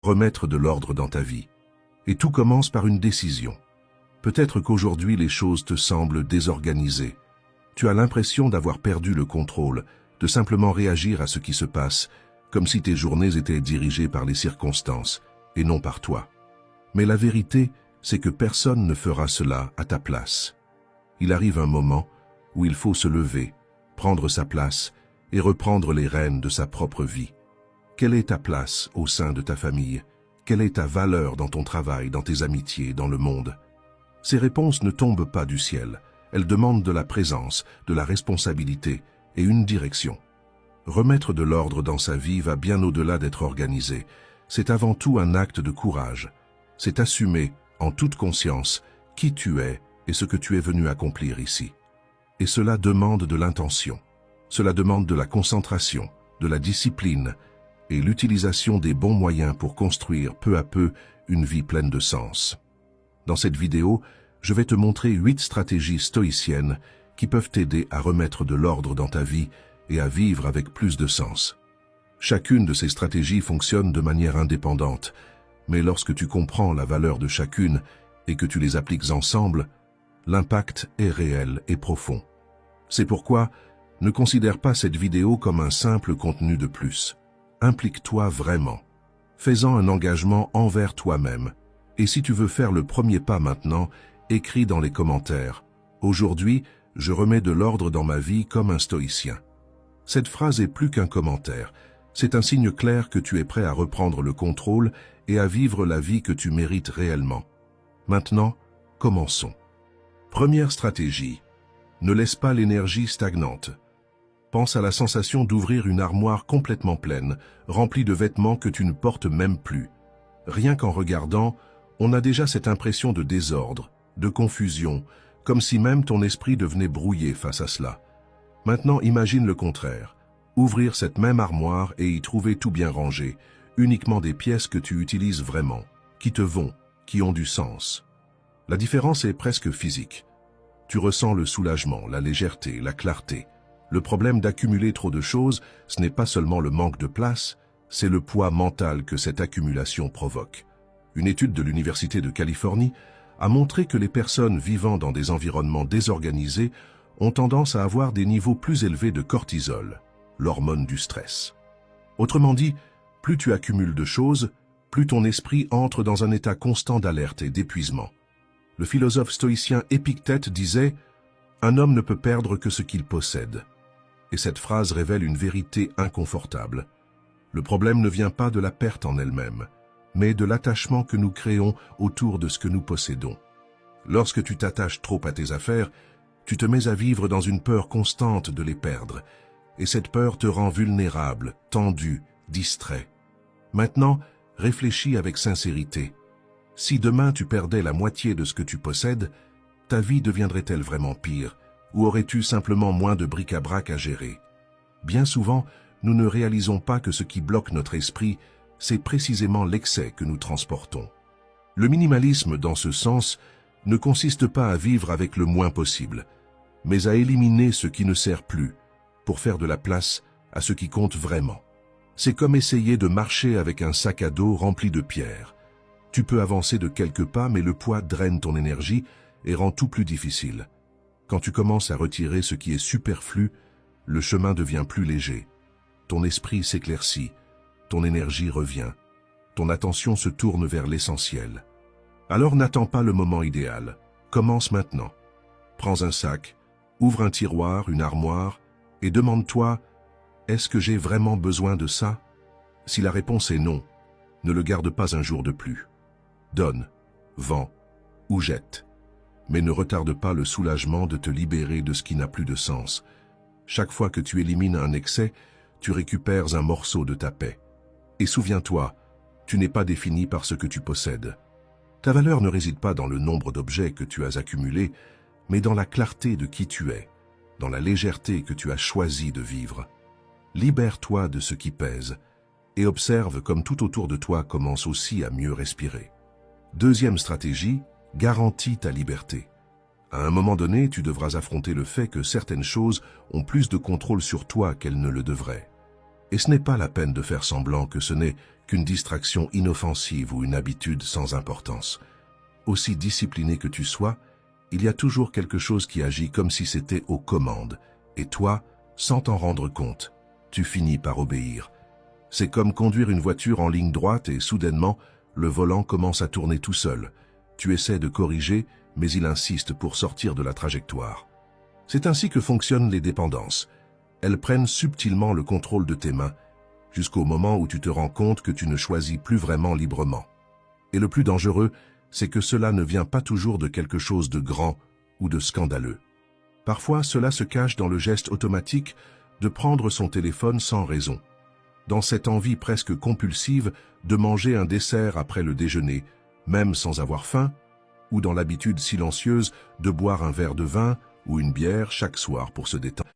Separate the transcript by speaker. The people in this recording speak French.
Speaker 1: remettre de l'ordre dans ta vie. Et tout commence par une décision. Peut-être qu'aujourd'hui les choses te semblent désorganisées. Tu as l'impression d'avoir perdu le contrôle, de simplement réagir à ce qui se passe, comme si tes journées étaient dirigées par les circonstances, et non par toi. Mais la vérité, c'est que personne ne fera cela à ta place. Il arrive un moment où il faut se lever, prendre sa place et reprendre les rênes de sa propre vie. Quelle est ta place au sein de ta famille? Quelle est ta valeur dans ton travail, dans tes amitiés, dans le monde? Ces réponses ne tombent pas du ciel. Elles demandent de la présence, de la responsabilité et une direction. Remettre de l'ordre dans sa vie va bien au-delà d'être organisé. C'est avant tout un acte de courage. C'est assumer, en toute conscience, qui tu es et ce que tu es venu accomplir ici. Et cela demande de l'intention. Cela demande de la concentration, de la discipline et l'utilisation des bons moyens pour construire peu à peu une vie pleine de sens. Dans cette vidéo, je vais te montrer 8 stratégies stoïciennes qui peuvent t'aider à remettre de l'ordre dans ta vie et à vivre avec plus de sens. Chacune de ces stratégies fonctionne de manière indépendante, mais lorsque tu comprends la valeur de chacune et que tu les appliques ensemble, l'impact est réel et profond. C'est pourquoi, ne considère pas cette vidéo comme un simple contenu de plus. Implique-toi vraiment. Fais-en un engagement envers toi-même. Et si tu veux faire le premier pas maintenant, écris dans les commentaires « Aujourd'hui, je remets de l'ordre dans ma vie comme un stoïcien ». Cette phrase est plus qu'un commentaire. C'est un signe clair que tu es prêt à reprendre le contrôle et à vivre la vie que tu mérites réellement. Maintenant, commençons. Première stratégie. Ne laisse pas l'énergie stagnante. Pense à la sensation d'ouvrir une armoire complètement pleine, remplie de vêtements que tu ne portes même plus. Rien qu'en regardant, on a déjà cette impression de désordre, de confusion, comme si même ton esprit devenait brouillé face à cela. Maintenant, imagine le contraire. Ouvrir cette même armoire et y trouver tout bien rangé, uniquement des pièces que tu utilises vraiment, qui te vont, qui ont du sens. La différence est presque physique. Tu ressens le soulagement, la légèreté, la clarté. Le problème d'accumuler trop de choses, ce n'est pas seulement le manque de place, c'est le poids mental que cette accumulation provoque. Une étude de l'Université de Californie a montré que les personnes vivant dans des environnements désorganisés ont tendance à avoir des niveaux plus élevés de cortisol, l'hormone du stress. Autrement dit, plus tu accumules de choses, plus ton esprit entre dans un état constant d'alerte et d'épuisement. Le philosophe stoïcien Épictète disait « Un homme ne peut perdre que ce qu'il possède ». Et cette phrase révèle une vérité inconfortable. Le problème ne vient pas de la perte en elle-même, mais de l'attachement que nous créons autour de ce que nous possédons. Lorsque tu t'attaches trop à tes affaires, tu te mets à vivre dans une peur constante de les perdre, et cette peur te rend vulnérable, tendu, distrait. Maintenant, réfléchis avec sincérité. Si demain tu perdais la moitié de ce que tu possèdes, ta vie deviendrait-elle vraiment pire, ou aurais-tu simplement moins de bric-à-brac à gérer? Bien souvent, nous ne réalisons pas que ce qui bloque notre esprit, c'est précisément l'excès que nous transportons. Le minimalisme, dans ce sens, ne consiste pas à vivre avec le moins possible, mais à éliminer ce qui ne sert plus, pour faire de la place à ce qui compte vraiment. C'est comme essayer de marcher avec un sac à dos rempli de pierres. Tu peux avancer de quelques pas, mais le poids draine ton énergie et rend tout plus difficile. Quand tu commences à retirer ce qui est superflu, le chemin devient plus léger. Ton esprit s'éclaircit, ton énergie revient, ton attention se tourne vers l'essentiel. Alors n'attends pas le moment idéal, commence maintenant. Prends un sac, ouvre un tiroir, une armoire, et demande-toi « Est-ce que j'ai vraiment besoin de ça ?» Si la réponse est non, ne le garde pas un jour de plus. Donne, vends ou jette. Mais ne retarde pas le soulagement de te libérer de ce qui n'a plus de sens. Chaque fois que tu élimines un excès, tu récupères un morceau de ta paix. Et souviens-toi, tu n'es pas défini par ce que tu possèdes. Ta valeur ne réside pas dans le nombre d'objets que tu as accumulés, mais dans la clarté de qui tu es, dans la légèreté que tu as choisi de vivre. Libère-toi de ce qui pèse et observe comme tout autour de toi commence aussi à mieux respirer. Deuxième stratégie, garantis ta liberté. À un moment donné, tu devras affronter le fait que certaines choses ont plus de contrôle sur toi qu'elles ne le devraient. Et ce n'est pas la peine de faire semblant que ce n'est qu'une distraction inoffensive ou une habitude sans importance. Aussi discipliné que tu sois, il y a toujours quelque chose qui agit comme si c'était aux commandes, et toi, sans t'en rendre compte, tu finis par obéir. C'est comme conduire une voiture en ligne droite et soudainement, le volant commence à tourner tout seul. Tu essaies de corriger, mais il insiste pour sortir de la trajectoire. C'est ainsi que fonctionnent les dépendances. Elles prennent subtilement le contrôle de tes mains, jusqu'au moment où tu te rends compte que tu ne choisis plus vraiment librement. Et le plus dangereux, c'est que cela ne vient pas toujours de quelque chose de grand ou de scandaleux. Parfois, cela se cache dans le geste automatique de prendre son téléphone sans raison, dans cette envie presque compulsive de manger un dessert après le déjeuner, même sans avoir faim, ou dans l'habitude silencieuse de boire un verre de vin ou une bière chaque soir pour se détendre.